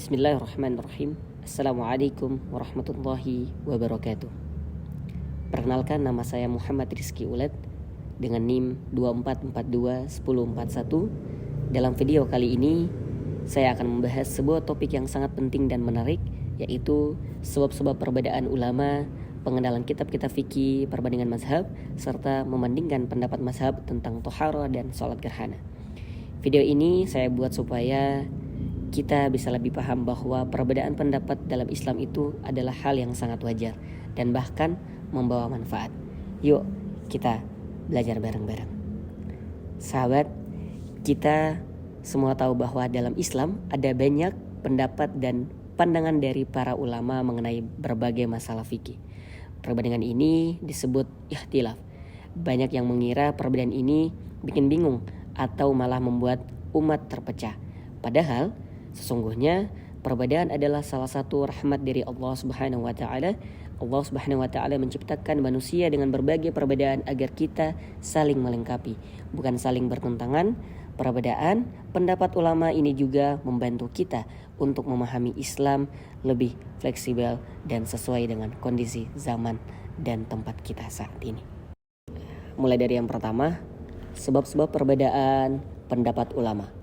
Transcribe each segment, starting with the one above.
Bismillahirrahmanirrahim. Assalamualaikum warahmatullahi wabarakatuh. Perkenalkan, nama saya Muhammad Rizky Ulet dengan NIM 24421041. Dalam video kali ini saya akan membahas sebuah topik yang sangat penting dan menarik, yaitu sebab-sebab perbedaan ulama, pengenalan kitab-kitab fikih, perbandingan mazhab, serta membandingkan pendapat mazhab tentang tohara dan sholat gerhana. Video ini saya buat supaya kita bisa lebih paham bahwa perbedaan pendapat dalam Islam itu adalah hal yang sangat wajar dan bahkan membawa manfaat. Yuk kita belajar bareng-bareng. Sahabat, kita semua tahu bahwa dalam Islam ada banyak pendapat dan pandangan dari para ulama mengenai berbagai masalah fikih. Perbandingan ini disebut ikhtilaf. Banyak yang mengira perbedaan ini bikin bingung atau malah membuat umat terpecah. Padahal sesungguhnya perbedaan adalah salah satu rahmat dari Allah Subhanahu wa taala. Allah Subhanahu wa taala menciptakan manusia dengan berbagai perbedaan agar kita saling melengkapi, bukan saling bertentangan. Perbedaan pendapat ulama ini juga membantu kita untuk memahami Islam lebih fleksibel dan sesuai dengan kondisi zaman dan tempat kita saat ini. Mulai dari yang pertama, sebab-sebab perbedaan pendapat ulama.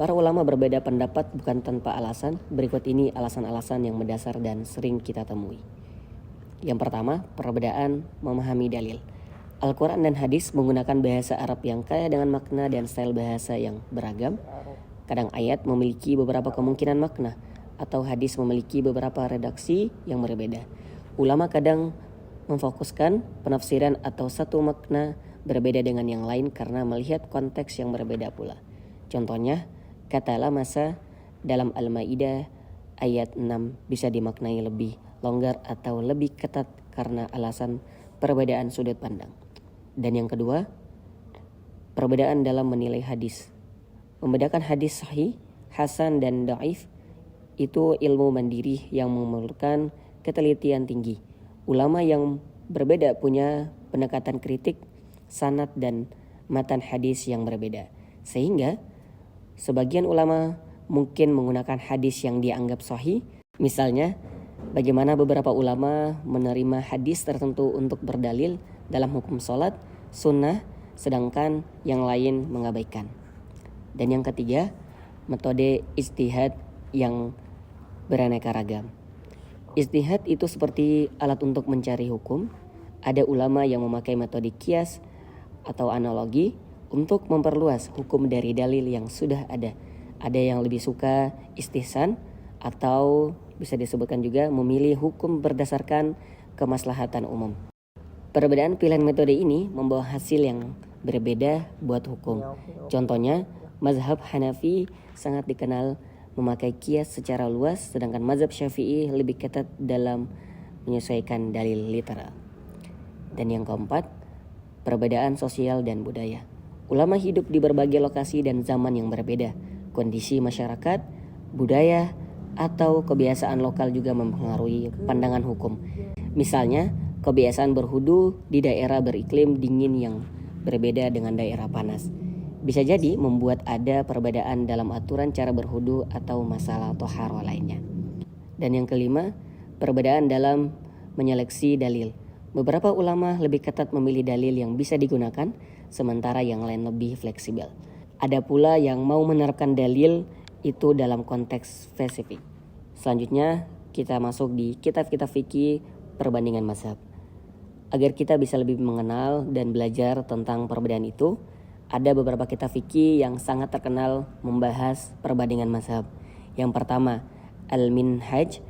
Para ulama berbeda pendapat bukan tanpa alasan. Berikut ini alasan-alasan yang mendasar dan sering kita temui. Yang pertama, perbedaan memahami dalil. Al-Quran dan hadis menggunakan bahasa Arab yang kaya dengan makna dan style bahasa yang beragam. Kadang ayat memiliki beberapa kemungkinan makna, atau hadis memiliki beberapa redaksi yang berbeda. Ulama kadang memfokuskan penafsiran atau satu makna berbeda dengan yang lain karena melihat konteks yang berbeda pula. Contohnya, kata la masa dalam Al-Maidah ayat 6 bisa dimaknai lebih longgar atau lebih ketat karena alasan perbedaan sudut pandang. Dan yang kedua, perbedaan dalam menilai hadis. Membedakan hadis sahih, hasan dan dhaif itu ilmu mandiri yang memerlukan ketelitian tinggi. Ulama yang berbeda punya pendekatan kritik, sanad dan matan hadis yang berbeda. Sehingga sebagian ulama mungkin menggunakan hadis yang dianggap sahih. Misalnya, bagaimana beberapa ulama menerima hadis tertentu untuk berdalil dalam hukum sholat, sunnah, sedangkan yang lain mengabaikan. Dan yang ketiga, metode ijtihad yang beraneka ragam. Ijtihad itu seperti alat untuk mencari hukum. Ada ulama yang memakai metode qiyas atau analogi untuk memperluas hukum dari dalil yang sudah ada. Ada yang lebih suka istihsan atau bisa disebutkan juga memilih hukum berdasarkan kemaslahatan umum. Perbedaan pilihan metode ini membawa hasil yang berbeda buat hukum. Contohnya, mazhab Hanafi sangat dikenal memakai qiyas secara luas, sedangkan mazhab Syafi'i lebih ketat dalam menyesuaikan dalil literal. Dan yang keempat, perbedaan sosial dan budaya. Ulama hidup di berbagai lokasi dan zaman yang berbeda. Kondisi masyarakat, budaya, atau kebiasaan lokal juga mempengaruhi pandangan hukum. Misalnya, kebiasaan berwudu di daerah beriklim dingin yang berbeda dengan daerah panas. Bisa jadi membuat ada perbedaan dalam aturan cara berwudu atau masalah tohara lainnya. Dan yang kelima, perbedaan dalam menyeleksi dalil. Beberapa ulama lebih ketat memilih dalil yang bisa digunakan, sementara yang lain lebih fleksibel. Ada pula yang mau menerapkan dalil itu dalam konteks spesifik. Selanjutnya, kita masuk di kitab-kitab fikih perbandingan mazhab. Agar kita bisa lebih mengenal dan belajar tentang perbedaan itu, ada beberapa kitab fikih yang sangat terkenal membahas perbandingan mazhab. Yang pertama, Al-Minhaj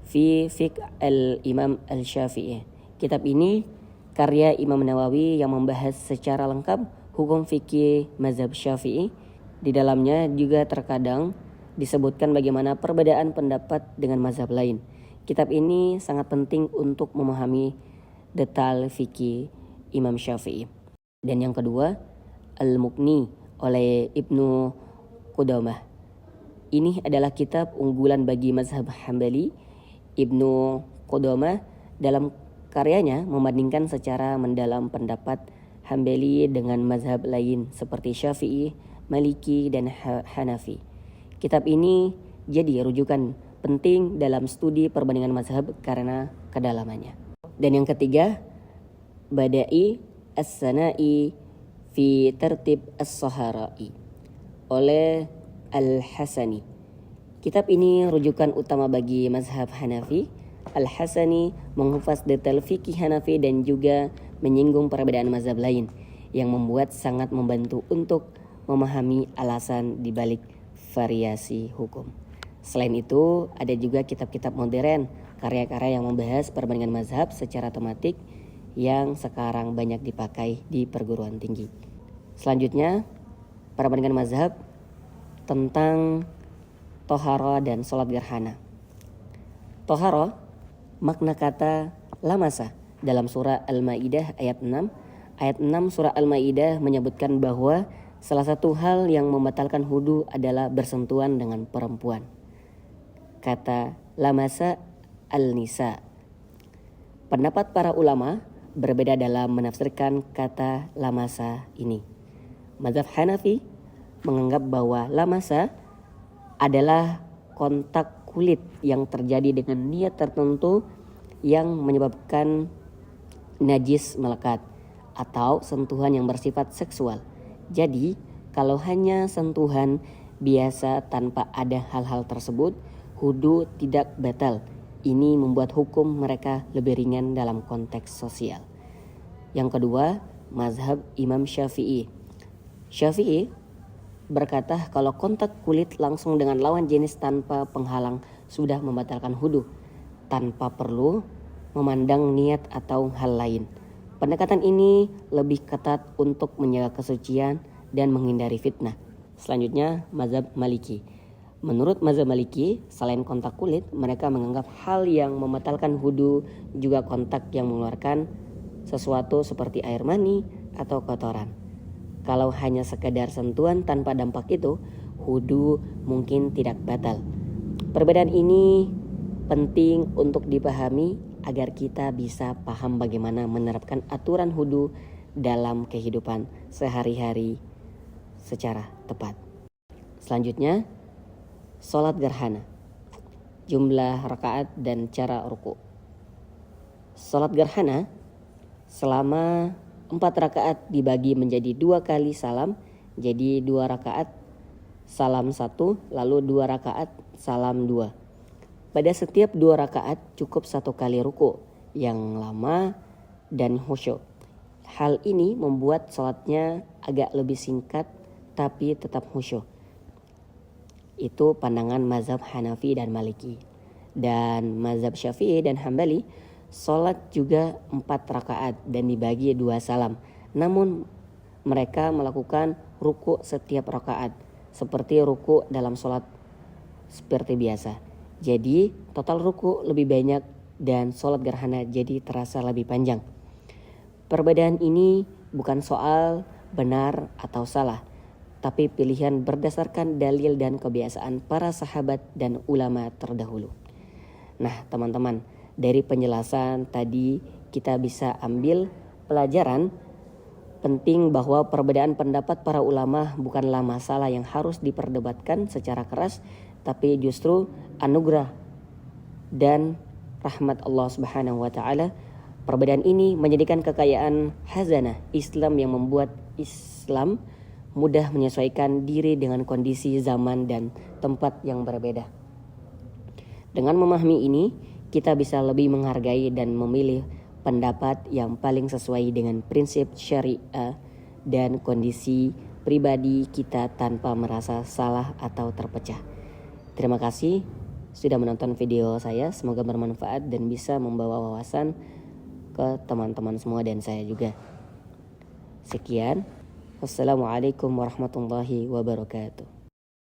fi Fiqh al-Imam al-Syafi'i. Kitab ini karya Imam Nawawi yang membahas secara lengkap hukum fikih mazhab Syafi'i. Di dalamnya juga terkadang disebutkan bagaimana perbedaan pendapat dengan mazhab lain. Kitab ini sangat penting untuk memahami detail fikih Imam Syafi'i. Dan yang kedua, Al-Mughni oleh Ibnu Qudamah. Ini adalah kitab unggulan bagi mazhab Hambali. Ibnu Qudamah dalam karyanya membandingkan secara mendalam pendapat Hambali dengan mazhab lain seperti Syafi'i, Maliki, dan Hanafi. Kitab ini jadi rujukan penting dalam studi perbandingan mazhab karena kedalamannya. Dan yang ketiga, Bada'i As-Sana'i fi Tertib As-Sahara'i oleh Al-Hasani. Kitab ini rujukan utama bagi mazhab Hanafi. Al-Hasani menghufaz detail fikih Hanafi dan juga menyinggung perbedaan mazhab lain yang membuat sangat membantu untuk memahami alasan dibalik variasi hukum. Selain itu, ada juga kitab-kitab modern, karya-karya yang membahas perbandingan mazhab secara tematik yang sekarang banyak dipakai di perguruan tinggi. Selanjutnya, perbandingan mazhab tentang tohara dan sholat gerhana. Tohara, makna kata lamasa dalam surah Al-Maidah ayat 6. Ayat 6 surah Al-Maidah menyebutkan bahwa salah satu hal yang membatalkan wudu adalah bersentuhan dengan perempuan. Kata lamasa al-nisa. Pendapat para ulama berbeda dalam menafsirkan kata lamasa ini. Mazhab Hanafi menganggap bahwa lamasa adalah kontak kulit yang terjadi dengan niat tertentu yang menyebabkan najis melekat atau sentuhan yang bersifat seksual. Jadi, kalau hanya sentuhan biasa tanpa ada hal-hal tersebut, wudu tidak batal. Ini membuat hukum mereka lebih ringan dalam konteks sosial. Yang kedua, mazhab Imam Syafi'i. Syafi'i berkata kalau kontak kulit langsung dengan lawan jenis tanpa penghalang sudah membatalkan wudu, tanpa perlu memandang niat atau hal lain. Pendekatan ini lebih ketat untuk menjaga kesucian dan menghindari fitnah. Selanjutnya, mazhab Maliki. Menurut mazhab Maliki, selain kontak kulit, mereka menganggap hal yang membatalkan wudu juga kontak yang mengeluarkan sesuatu seperti air mani atau kotoran. Kalau hanya sekedar sentuhan tanpa dampak itu, wudu mungkin tidak batal. Perbedaan ini penting untuk dipahami agar kita bisa paham bagaimana menerapkan aturan wudu dalam kehidupan sehari-hari secara tepat. Selanjutnya, sholat gerhana, jumlah rakaat dan cara ruku. Sholat gerhana selama 4 rakaat dibagi menjadi 2 kali salam, jadi 2 rakaat salam 1, lalu 2 rakaat salam 2. Pada setiap 2 rakaat cukup 1 kali ruku yang lama dan khusyuk. Hal ini membuat sholatnya agak lebih singkat tapi tetap khusyuk. Itu pandangan mazhab Hanafi dan Maliki. Dan mazhab Syafi'i dan Hambali, sholat juga 4 rakaat dan dibagi 2 salam. Namun mereka melakukan ruku setiap rakaat seperti ruku dalam sholat seperti biasa. Jadi total ruku lebih banyak dan sholat gerhana jadi terasa lebih panjang. Perbedaan ini bukan soal benar atau salah, tapi pilihan berdasarkan dalil dan kebiasaan para sahabat dan ulama terdahulu. Nah teman-teman, dari penjelasan tadi kita bisa ambil pelajaran penting bahwa perbedaan pendapat para ulama bukanlah masalah yang harus diperdebatkan secara keras, tapi justru anugerah dan rahmat Allah Subhanahu wa taala. Perbedaan ini menjadikan kekayaan hazanah Islam yang membuat Islam mudah menyesuaikan diri dengan kondisi zaman dan tempat yang berbeda. Dengan memahami ini, kita bisa lebih menghargai dan memilih pendapat yang paling sesuai dengan prinsip syariah dan kondisi pribadi kita tanpa merasa salah atau terpecah. Terima kasih sudah menonton video saya. Semoga bermanfaat dan bisa membawa wawasan ke teman-teman semua dan saya juga. Sekian. Wassalamualaikum warahmatullahi wabarakatuh.